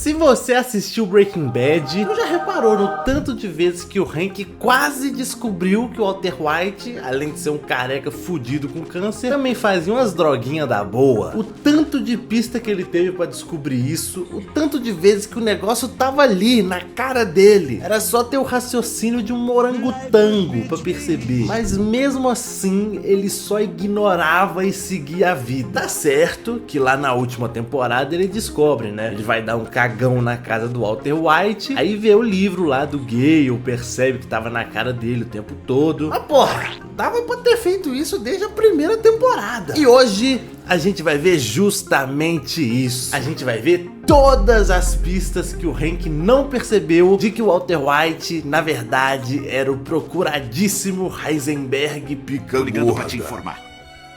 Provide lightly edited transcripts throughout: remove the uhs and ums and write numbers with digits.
Se você assistiu Breaking Bad, tu já reparou no tanto de vezes que o Hank quase descobriu que o Walter White, além de ser um careca fudido com câncer, também fazia umas droguinhas da boa. O tanto de pista que ele teve pra descobrir isso, o tanto de vezes que o negócio tava ali, na cara dele. Era só ter o raciocínio de um orangotango pra perceber. Mas mesmo assim, ele só ignorava e seguia a vida. Tá certo que lá na última temporada ele descobre, né? Ele vai dar um cagão na casa do Walter White, aí vê o livro lá do Gale, percebe que tava na cara dele o tempo todo. Mas porra, dava pra ter feito isso desde a primeira temporada. E hoje a gente vai ver justamente isso. A gente vai ver todas as pistas que o Hank não percebeu de que o Walter White, na verdade, era o procuradíssimo Heisenberg pica Tô ligando pra gorda. te informar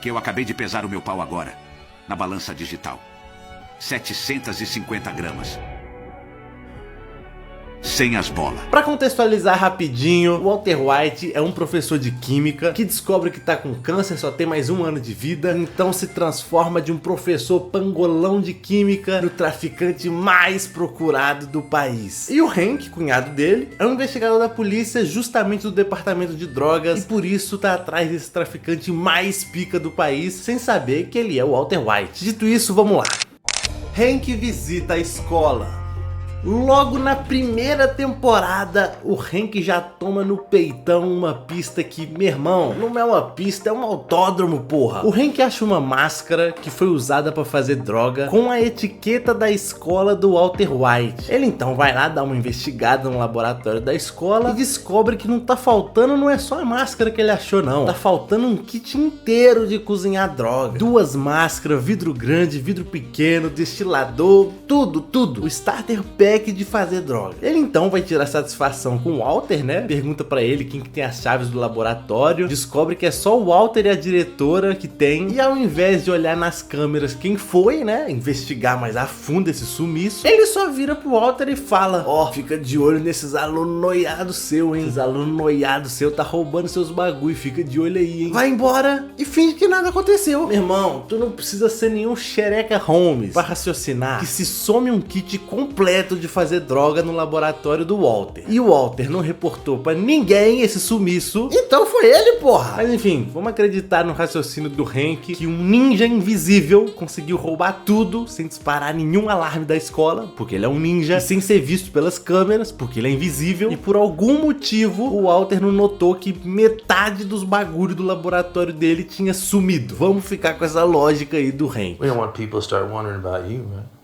que eu acabei de pesar o meu pau agora, na balança digital. 750 gramas. Sem as bolas. Pra contextualizar rapidinho, o Walter White é um professor de química que descobre que tá com câncer, só tem mais um ano de vida, então se transforma de um professor pangolão de química no traficante mais procurado do país. E o Hank, cunhado dele, é um investigador da polícia justamente do departamento de drogas e por isso tá atrás desse traficante mais pica do país, sem saber que ele é o Walter White. Dito isso, vamos lá. Hank visita a escola. Logo na primeira temporada, o Hank já toma no peitão uma pista que, meu irmão, não é uma pista, é um autódromo, porra. O Hank acha uma máscara que foi usada pra fazer droga com a etiqueta da escola do Walter White. Ele então vai lá dar uma investigada no laboratório da escola e descobre que não tá faltando, não é só a máscara que ele achou não. Tá faltando um kit inteiro de cozinhar droga. 2 máscaras, vidro grande, vidro pequeno, destilador, tudo. O starter pack de fazer droga. Ele então vai tirar satisfação com o Walter, né? Pergunta pra ele quem que tem as chaves do laboratório, descobre que é só o Walter e a diretora que tem, e ao invés de olhar nas câmeras quem foi, né? Investigar mais a fundo esse sumiço, ele só vira pro Walter e fala: ó, fica de olho nesses alunos noiados seu, hein? Esses alunos noiados seu tá roubando seus bagulho, fica de olho aí, hein? Vai embora e finge que nada aconteceu. Meu irmão, tu não precisa ser nenhum Xereca Holmes pra raciocinar que se some um kit completo de fazer droga no laboratório do Walter. E o Walter não reportou pra ninguém esse sumiço, então foi ele, porra. Mas enfim, vamos acreditar no raciocínio do Hank que um ninja invisível conseguiu roubar tudo sem disparar nenhum alarme da escola, porque ele é um ninja, e sem ser visto pelas câmeras, porque ele é invisível, e por algum motivo o Walter não notou que metade dos bagulhos do laboratório dele tinha sumido. Vamos ficar com essa lógica aí do Hank. We don't want people to start wondering about you, right?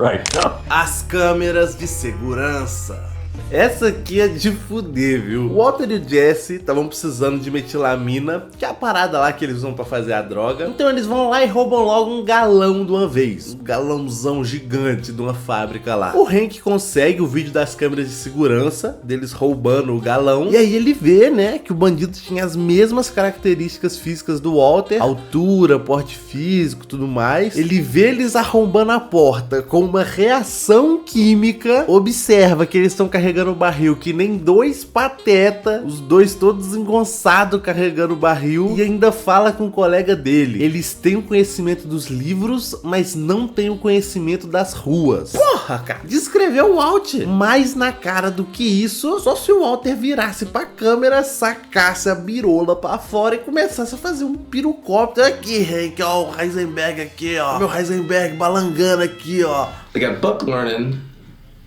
Right now. As câmeras de segurança. Essa aqui é de fuder, viu? O Walter e o Jesse estavam precisando de metilamina, que é a parada lá que eles usam pra fazer a droga. Então eles vão lá e roubam logo um galão de uma vez. Um galãozão gigante de uma fábrica lá. O Hank consegue o vídeo das câmeras de segurança, deles roubando o galão. E aí ele vê, né, que o bandido tinha as mesmas características físicas do Walter. Altura, porte físico, tudo mais. Ele vê eles arrombando a porta com uma reação química. Observa que eles estão carregando o barril que nem 2 pateta, os dois todos desengonçados carregando o barril, e ainda fala com o colega dele. Eles têm o conhecimento dos livros, mas não têm o conhecimento das ruas. Porra, cara, descreveu o Walter. Mais na cara do que isso, só se o Walter virasse pra câmera, sacasse a birola pra fora e começasse a fazer um pirocóptero. Aqui, Hank, ó, o Heisenberg aqui, ó. Meu Heisenberg balangando aqui, ó. They got book learning,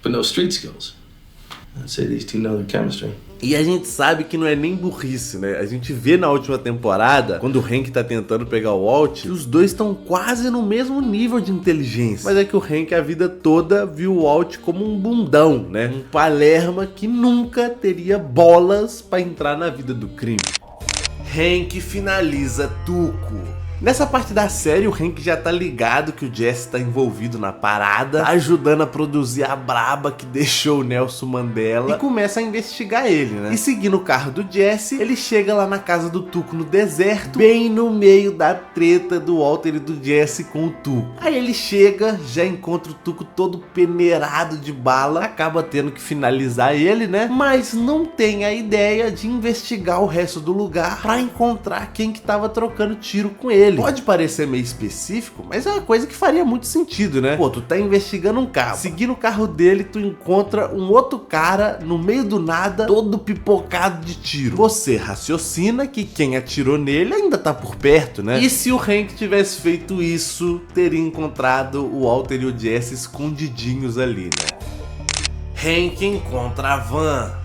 but no street skills. I'd say these two know their chemistry. E a gente sabe que não é nem burrice, né? A gente vê na última temporada, quando o Hank tá tentando pegar o Walt, que os dois estão quase no mesmo nível de inteligência. Mas é que o Hank a vida toda viu o Walt como um bundão, né? Um palerma que nunca teria bolas pra entrar na vida do crime. Hank finaliza Tuco. Nessa parte da série, o Hank já tá ligado que o Jesse tá envolvido na parada, tá ajudando a produzir a braba que deixou o Nelson Mandela, e começa a investigar ele, né? E seguindo o carro do Jesse, ele chega lá na casa do Tuco no deserto, bem no meio da treta do Walter e do Jesse com o Tuco. Aí ele chega, já encontra o Tuco todo peneirado de bala, acaba tendo que finalizar ele, né? Mas não tem a ideia de investigar o resto do lugar pra encontrar quem que tava trocando tiro com ele. Pode parecer meio específico, mas é uma coisa que faria muito sentido, né? Pô, tu tá investigando um carro, seguindo o carro dele, tu encontra um outro cara no meio do nada, todo pipocado de tiro. Você raciocina que quem atirou nele ainda tá por perto, né? E se o Hank tivesse feito isso, teria encontrado o Walter e o Jesse escondidinhos ali, né? Hank encontra a van.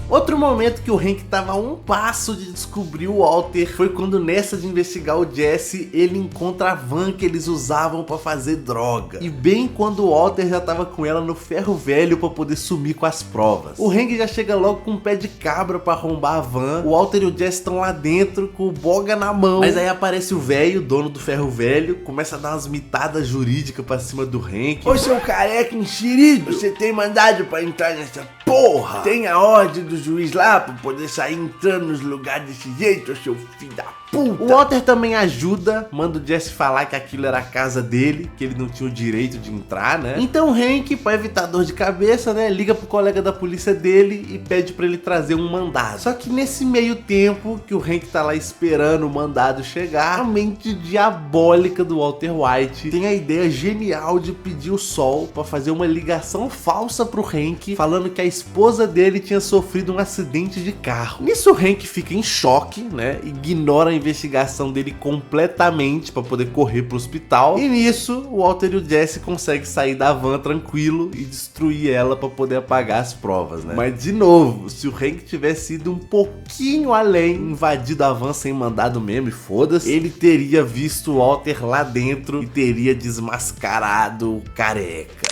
Outro momento que o Hank tava a um passo de descobrir o Walter foi quando, nessa de investigar o Jesse, ele encontra a van que eles usavam pra fazer droga. E bem quando o Walter já tava com ela no ferro velho pra poder sumir com as provas. O Hank já chega logo com um pé de cabra pra arrombar a van. O Walter e o Jesse estão lá dentro com o boga na mão. Mas aí aparece o velho, dono do ferro velho, começa a dar umas mitadas jurídicas pra cima do Hank. Ô seu careca enxerido, você tem mandado pra entrar nessa porra? Tem a ordem do juiz lá pra poder sair entrando nos lugares desse jeito, seu filho da puta. O Walter também ajuda, manda o Jesse falar que aquilo era a casa dele, que ele não tinha o direito de entrar, né? Então o Hank, pra evitar dor de cabeça, né, liga pro colega da polícia dele e pede pra ele trazer um mandado. Só que nesse meio tempo que o Hank tá lá esperando o mandado chegar, a mente diabólica do Walter White tem a ideia genial de pedir o Sol pra fazer uma ligação falsa pro Hank, falando que a esposa dele tinha sofrido um acidente de carro. Nisso o Hank fica em choque, né, ignora a investigação dele completamente para poder correr pro hospital. E nisso, o Walter e o Jesse conseguem sair da van tranquilo e destruir ela para poder apagar as provas, né? Mas de novo, se o Hank tivesse ido um pouquinho além, invadido a van sem mandado mesmo e foda-se, ele teria visto o Walter lá dentro e teria desmascarado o careca.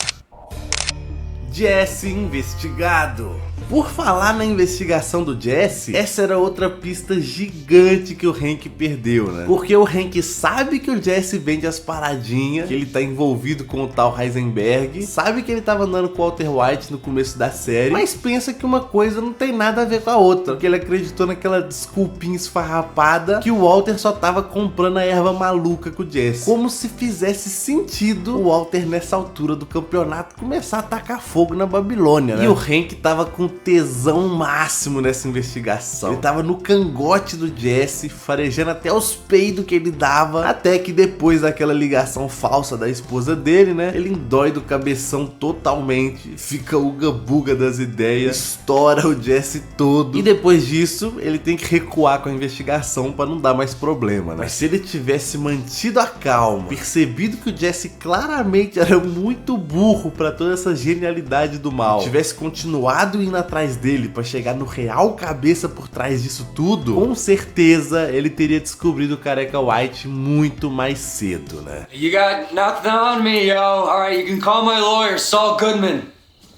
Jesse investigado. Por falar na investigação do Jesse, essa era outra pista gigante que o Hank perdeu, né? Porque o Hank sabe que o Jesse vende as paradinhas, que ele tá envolvido com o tal Heisenberg, sabe que ele tava andando com o Walter White no começo da série, mas pensa que uma coisa não tem nada a ver com a outra, porque ele acreditou naquela desculpinha esfarrapada que o Walter só tava comprando a erva maluca com o Jesse. Como se fizesse sentido o Walter, nessa altura do campeonato, começar a tacar fogo na Babilônia, né? E o Hank tava com tesão máximo nessa investigação. Ele tava no cangote do Jesse, farejando até os peidos que ele dava, até que depois daquela ligação falsa da esposa dele, né, ele endói o cabeção totalmente, fica uga-buga das ideias, estoura o Jesse todo, e depois disso ele tem que recuar com a investigação pra não dar mais problema, né? Mas se ele tivesse mantido a calma, percebido que o Jesse claramente era muito burro pra toda essa genialidade do mal, tivesse continuado indo atrás dele pra chegar no real cabeça por trás disso tudo, com certeza ele teria descobrido o Careca White muito mais cedo, né? You got nothing on me, yo. Alright, you can call my lawyer, Saul Goodman.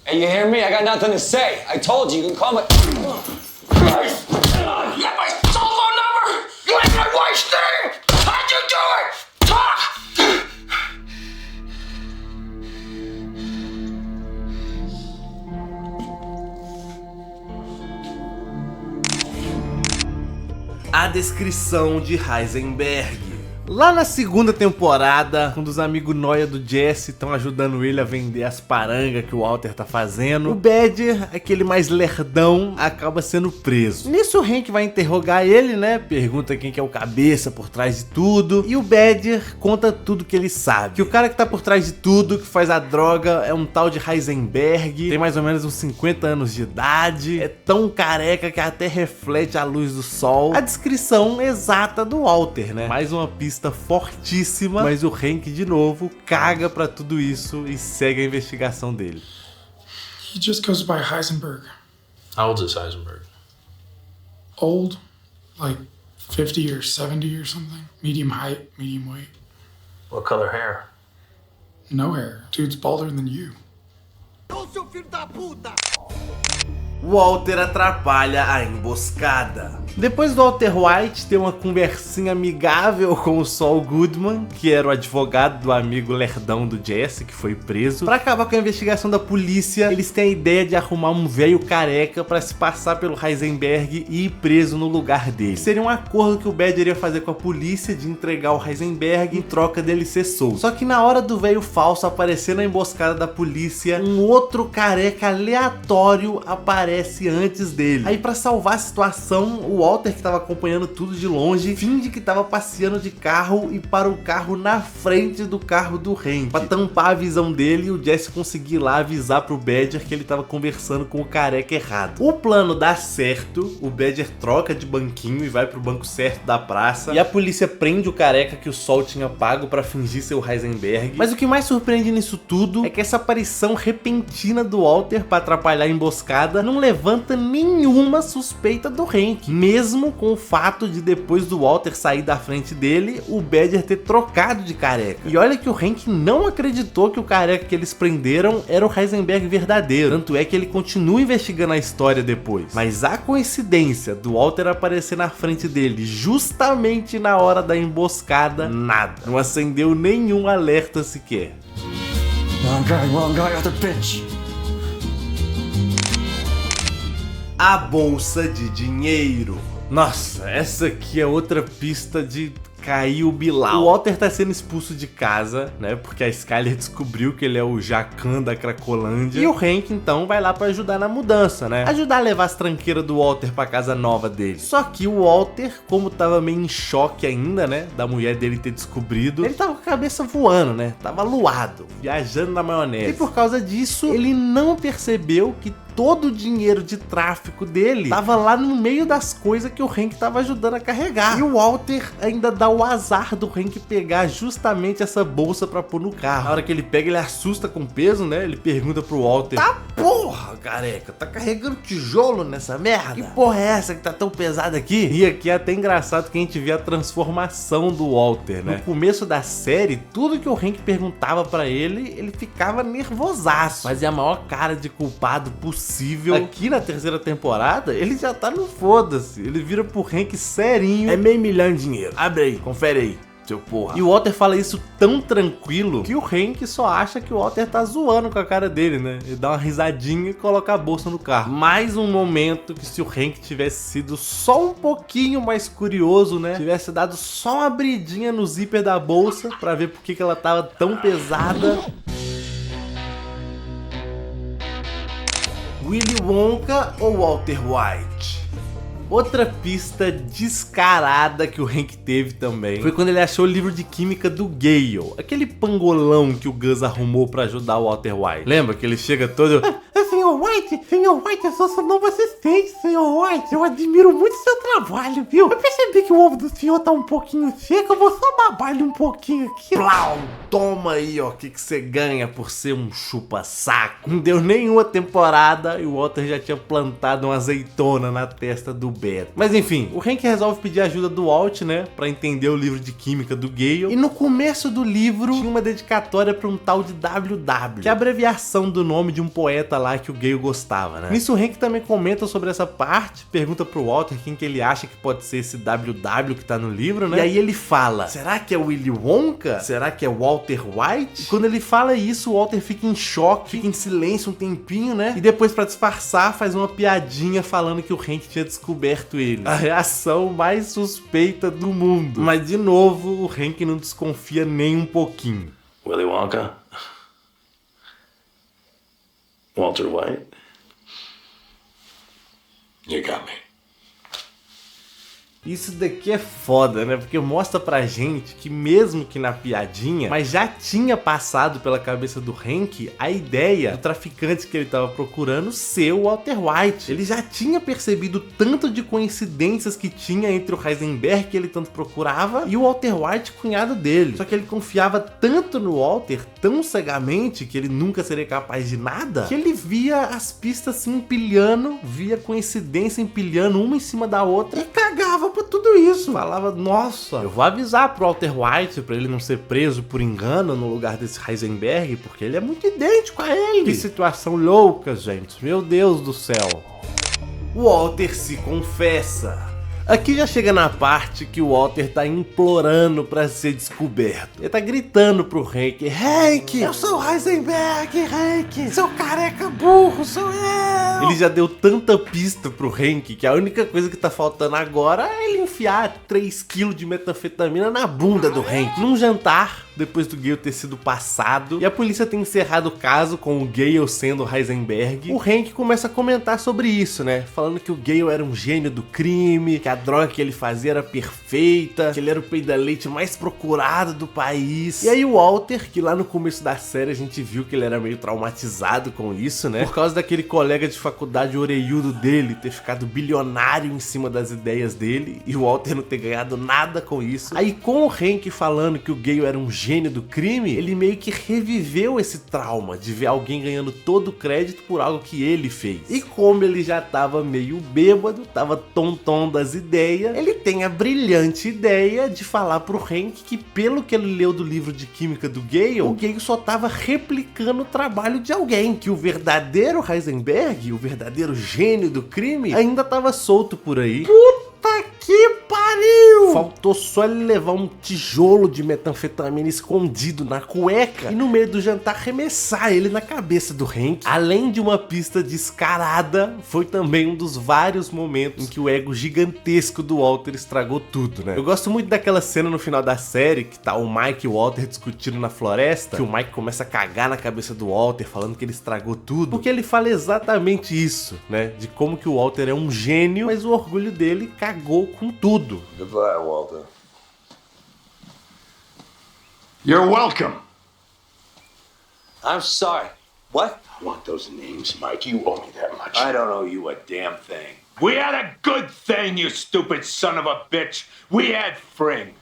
And you hear me? I got nothing to say. I told you, you can call my... Christ! You have my cell phone number! You have my wife's name! How'd you do it? Talk! A descrição de Heisenberg. Lá na segunda temporada, quando os amigos nóia do Jesse estão ajudando ele a vender as parangas que o Walter tá fazendo, o Badger, aquele mais lerdão, acaba sendo preso. Nisso o Hank vai interrogar ele, né? Pergunta quem que é o cabeça por trás de tudo. E o Badger conta tudo que ele sabe. Que o cara que tá por trás de tudo, que faz a droga, é um tal de Heisenberg. Tem mais ou menos uns 50 anos de idade. É tão careca que até reflete a luz do sol. A descrição exata do Walter, né? Mais uma pista fortíssima, mas o Hank de novo caga pra tudo isso e segue a investigação dele. He just goes by Heisenberg. How old is Heisenberg? Old, like 50 or 70 or something. Medium height, medium weight. What color hair? No hair. Dude's balder than you. Walter atrapalha a emboscada. Depois do Walter White ter uma conversinha amigável com o Saul Goodman, que era o advogado do amigo lerdão do Jesse, que foi preso, pra acabar com a investigação da polícia, eles têm a ideia de arrumar um velho careca pra se passar pelo Heisenberg e ir preso no lugar dele. Seria um acordo que o Badger ia fazer com a polícia de entregar o Heisenberg em troca dele ser solto. Só que na hora do velho falso aparecer na emboscada da polícia, um outro careca aleatório aparece antes dele. Aí pra salvar a situação, o Walter, que tava acompanhando tudo de longe, finge que tava passeando de carro e para o carro na frente do carro do Hank, pra tampar a visão dele e o Jesse conseguir lá avisar pro Badger que ele tava conversando com o careca errado. O plano dá certo, o Badger troca de banquinho e vai pro banco certo da praça, e a polícia prende o careca que o Sol tinha pago pra fingir ser o Heisenberg. Mas o que mais surpreende nisso tudo é que essa aparição repentina do Walter pra atrapalhar a emboscada não levanta nenhuma suspeita do Hank, mesmo com o fato de depois do Walter sair da frente dele, o Badger ter trocado de careca. E olha que o Hank não acreditou que o careca que eles prenderam era o Heisenberg verdadeiro, tanto é que ele continua investigando a história depois. Mas a coincidência do Walter aparecer na frente dele justamente na hora da emboscada, nada. Não acendeu nenhum alerta sequer. Wrong guy off the bench. A bolsa de dinheiro. Nossa, essa aqui é outra pista de cair o Bilal. O Walter tá sendo expulso de casa, né? Porque a Skyler descobriu que ele é o Jacan da Cracolândia. E o Hank, então, vai lá pra ajudar na mudança, né? Ajudar a levar as tranqueiras do Walter pra casa nova dele. Só que o Walter, como tava meio em choque ainda, né? Da mulher dele ter descobrido, ele tava com a cabeça voando, né? Tava luado, viajando na maionese. E por causa disso, ele não percebeu que todo o dinheiro de tráfico dele tava lá no meio das coisas que o Hank tava ajudando a carregar. E o Walter ainda dá o azar do Hank pegar justamente essa bolsa pra pôr no carro. Na hora que ele pega, ele assusta com o peso, né? Ele pergunta pro Walter: "Tá porra, careca, tá carregando tijolo nessa merda? Que porra é essa que tá tão pesada aqui?" E aqui é até engraçado que a gente vê a transformação do Walter, né? No começo da série, tudo que o Hank perguntava pra ele, ele ficava nervosaço, fazia a maior cara de culpado possível. Aqui na terceira temporada, ele já tá no foda-se. Ele vira pro Hank serinho: "É $500 mil de dinheiro. Abre aí, confere aí, seu porra." E o Walter fala isso tão tranquilo que o Hank só acha que o Walter tá zoando com a cara dele, né? Ele dá uma risadinha e coloca a bolsa no carro. Mais um momento que, se o Hank tivesse sido só um pouquinho mais curioso, né? Tivesse dado só uma abridinha no zíper da bolsa pra ver por que ela tava tão pesada. Willy Wonka ou Walter White? Outra pista descarada que o Hank teve também foi quando ele achou o livro de química do Gale, aquele pangolão que o Gus arrumou pra ajudar o Walter White. Lembra que ele chega todo: Senhor White, eu sou seu novo assistente, Senhor White. Eu admiro muito seu trabalho, viu? Eu percebi que o ovo do senhor tá um pouquinho seco, eu vou só babar ele um pouquinho aqui." Plau! Toma aí, ó, o que você ganha por ser um chupa-saco. Não deu nenhuma temporada e o Walter já tinha plantado uma azeitona na testa do Beto. Mas enfim, o Hank resolve pedir ajuda do Walt, né, pra entender o livro de química do Gale. E no começo do livro tinha uma dedicatória pra um tal de WW, que é a abreviação do nome de um poeta lá que o Gale gostava, né? Nisso o Hank também comenta sobre essa parte, pergunta pro Walter quem que ele acha que pode ser esse WW que tá no livro, né? E aí ele fala: será que é Willy Wonka? Será que é Walter White? E quando ele fala isso, o Walter fica em choque, fica em silêncio um tempinho, né? E depois, pra disfarçar, faz uma piadinha falando que o Hank tinha descoberto ele. A reação mais suspeita do mundo. Mas de novo, o Hank não desconfia nem um pouquinho. Willy Wonka? Walter White? You got me. Isso daqui é foda, né? Porque mostra pra gente que mesmo que na piadinha, mas já tinha passado pela cabeça do Hank a ideia do traficante que ele tava procurando ser o Walter White. Ele já tinha percebido tanto de coincidências que tinha entre o Heisenberg que ele tanto procurava e o Walter White, cunhado dele. Só que ele confiava tanto no Walter, tão cegamente, que ele nunca seria capaz de nada, que ele via as pistas se empilhando, via coincidência empilhando uma em cima da outra e cagava pra tudo isso. Falava: nossa, eu vou avisar pro Walter White pra ele não ser preso por engano no lugar desse Heisenberg, porque ele é muito idêntico a ele. Que situação louca, gente. Meu Deus do céu. O Walter se confessa: Aqui já chega na parte que o Walter tá implorando pra ser descoberto. Ele tá gritando pro Hank: Hank, eu sou o Heisenberg, Hank, seu careca burro, sou eu. Ele já deu tanta pista pro Hank que a única coisa que tá faltando agora é ele enfiar 3 kg de metanfetamina na bunda do Hank. Num jantar, depois do Gale ter sido passado e a polícia ter encerrado o caso com o Gale sendo o Heisenberg, o Hank começa a comentar sobre isso, né? Falando que o Gale era um gênio do crime, que a droga que ele fazia era perfeita, que ele era o peidaleite mais procurado do país. E aí o Walter, que lá no começo da série a gente viu que ele era meio traumatizado com isso, né? Por causa daquele colega de faculdade orelhudo dele ter ficado bilionário em cima das ideias dele e o Walter não ter ganhado nada com isso. Aí com o Hank falando que o Gale era um gênio do crime, ele meio que reviveu esse trauma de ver alguém ganhando todo o crédito por algo que ele fez. E como ele já tava meio bêbado, tava tonton das ideias, ele tem a brilhante ideia de falar pro Hank que pelo que ele leu do livro de química do Gale, o Gale só tava replicando o trabalho de alguém, que o verdadeiro Heisenberg, o verdadeiro gênio do crime, ainda tava solto por aí. Puta que pariu! Faltou só ele levar um tijolo de metanfetamina escondido na cueca e no meio do jantar arremessar ele na cabeça do Hank. Além de uma pista descarada, foi também um dos vários momentos em que o ego gigantesco do Walter estragou tudo, né? Eu gosto muito daquela cena no final da série que tá o Mike e o Walter discutindo na floresta, que o Mike começa a cagar na cabeça do Walter falando que ele estragou tudo, porque ele fala exatamente isso, né? De como que o Walter é um gênio, mas o orgulho dele cagou com tudo. Goodbye, Walter. You're welcome. I'm sorry. What? I want those names, Mike. You owe me that much. I don't owe you a damn thing. We had a good thing, you stupid son of a bitch. We had Fring.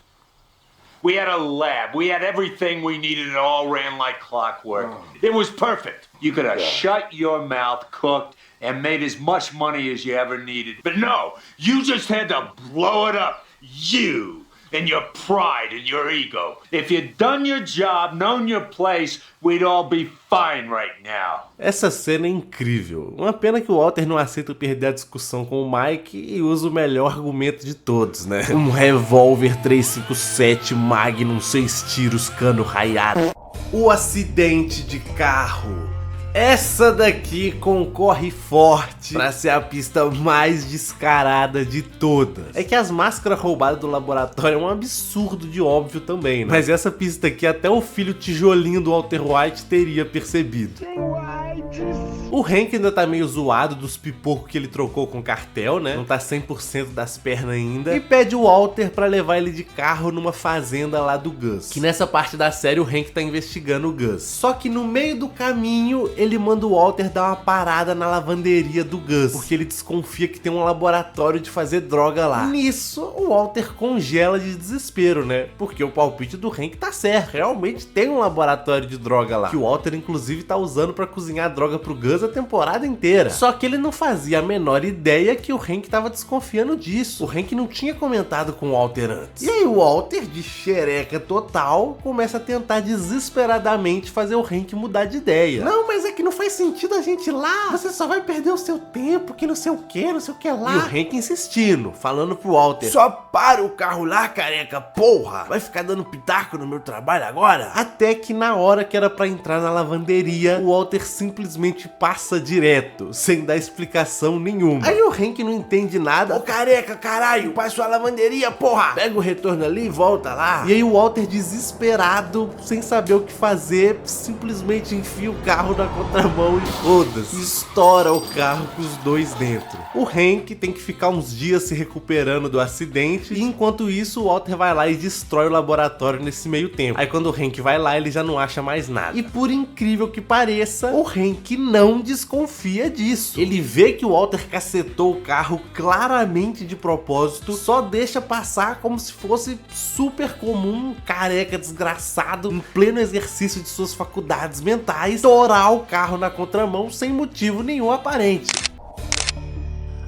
We had a lab. We had everything we needed. It all ran like clockwork. It was perfect. You could have shut your mouth, cooked, and made as much money as you ever needed. But no, you just had to blow it up. You and your pride and your ego. If you'd done your job, known your place, we'd all be fine right now. Essa cena é incrível. Uma pena que o Walter não aceita perder a discussão com o Mike e usa o melhor argumento de todos, né? Um revólver 357 Magnum 6 tiros cano raiado. O acidente de carro. Essa daqui concorre forte pra ser a pista mais descarada de todas. É que as máscaras roubadas do laboratório é um absurdo de óbvio também, né? Mas essa pista aqui até o filho tijolinho do Walter White teria percebido. O Hank ainda tá meio zoado dos pipocos que ele trocou com o cartel, né? Não tá 100% das pernas ainda. E pede o Walter pra levar ele de carro numa fazenda lá do Gus. Que nessa parte da série o Hank tá investigando o Gus. Só que no meio do caminho ele manda o Walter dar uma parada na lavanderia do Gus, porque ele desconfia que tem um laboratório de fazer droga lá. Nisso, o Walter congela de desespero, né? Porque o palpite do Hank tá certo. Realmente tem um laboratório de droga lá, que o Walter inclusive tá usando pra cozinhar droga pro Gus a temporada inteira. Só que ele não fazia a menor ideia que o Hank tava desconfiando disso. O Hank não tinha comentado com o Walter antes. E aí o Walter, de xereca total, começa a tentar desesperadamente fazer o Hank mudar de ideia. Não, mas é que não faz sentido a gente ir lá. Você só vai perder o seu tempo, que não sei o que lá. E o Hank insistindo, falando pro Walter: só para o carro lá, careca, porra. Vai ficar dando pitaco no meu trabalho agora? Até que na hora que era pra entrar na lavanderia, o Walter simplesmente passa direto, sem dar explicação nenhuma. Aí o Hank não entende nada. Ô careca, caralho, faz sua lavanderia, porra. Pega o retorno ali e volta lá. E aí o Walter, desesperado, sem saber o que fazer, simplesmente enfia o carro na contramão e foda-se. Estoura o carro com os dois dentro. O Hank tem que ficar uns dias se recuperando do acidente e enquanto isso o Walter vai lá e destrói o laboratório nesse meio tempo. Aí quando o Hank vai lá ele já não acha mais nada. E por incrível que pareça, o Hank não desconfia disso. Ele vê que o Walter cacetou o carro claramente de propósito, só deixa passar como se fosse super comum, careca desgraçado, em pleno exercício de suas faculdades mentais, estourar o carro na contramão sem motivo nenhum aparente.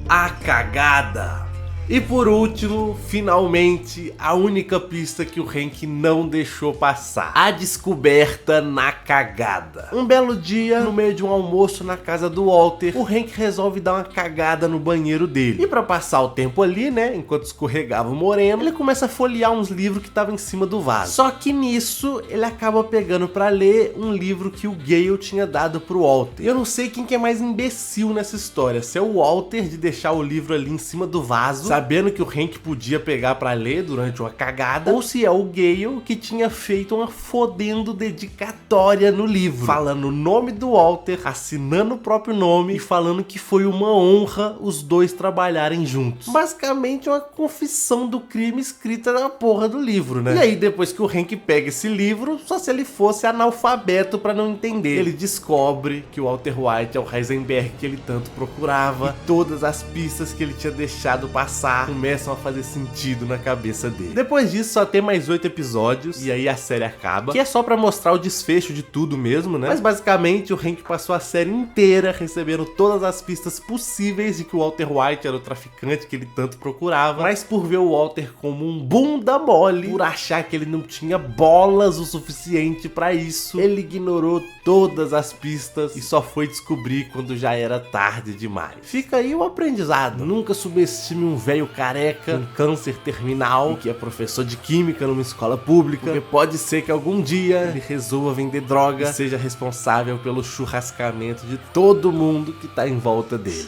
A cagada. E por último, finalmente, a única pista que o Hank não deixou passar. A descoberta na cagada. Um belo dia, no meio de um almoço na casa do Walter, o Hank resolve dar uma cagada no banheiro dele. E pra passar o tempo ali, né, enquanto escorregava o moreno, ele começa a folhear uns livros que estavam em cima do vaso. Só que nisso, ele acaba pegando pra ler um livro que o Gale tinha dado pro Walter. Eu não sei quem que é mais imbecil nessa história, se é o Walter de deixar o livro ali em cima do vaso, sabendo que o Hank podia pegar pra ler durante uma cagada, ou se é o Gale que tinha feito uma fodendo dedicatória no livro, falando o nome do Walter, assinando o próprio nome e falando que foi uma honra os dois trabalharem juntos. Basicamente uma confissão do crime escrita na porra do livro, né? E aí depois que o Hank pega esse livro, só se ele fosse analfabeto pra não entender, ele descobre que o Walter White é o Heisenberg que ele tanto procurava, e todas as pistas que ele tinha deixado passar começam a fazer sentido na cabeça dele. Depois disso só tem mais 8 episódios e aí a série acaba, que é só pra mostrar o desfecho de tudo mesmo, né? Mas basicamente o Hank passou a série inteira recebendo todas as pistas possíveis de que o Walter White era o traficante que ele tanto procurava, mas por ver o Walter como um bunda mole, por achar que ele não tinha bolas o suficiente pra isso, ele ignorou todas as pistas e só foi descobrir quando já era tarde demais. Fica aí o aprendizado: nunca subestime um velho careca com câncer terminal e que é professor de química numa escola pública, porque pode ser que algum dia ele resolva vender droga e seja responsável pelo churrascamento de todo mundo que tá em volta dele.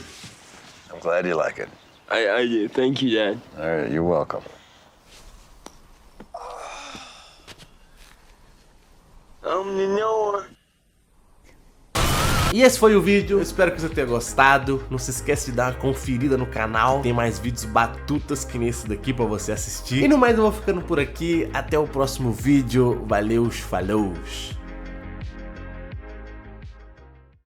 I'm glad you like it. I do. Thank you, Dad. All right, you're welcome. E esse foi o vídeo, eu espero que você tenha gostado. Não se esquece de dar uma conferida no canal, tem mais vídeos batutas que nesse daqui pra você assistir. E no mais eu vou ficando por aqui, até o próximo vídeo, valeu, falou!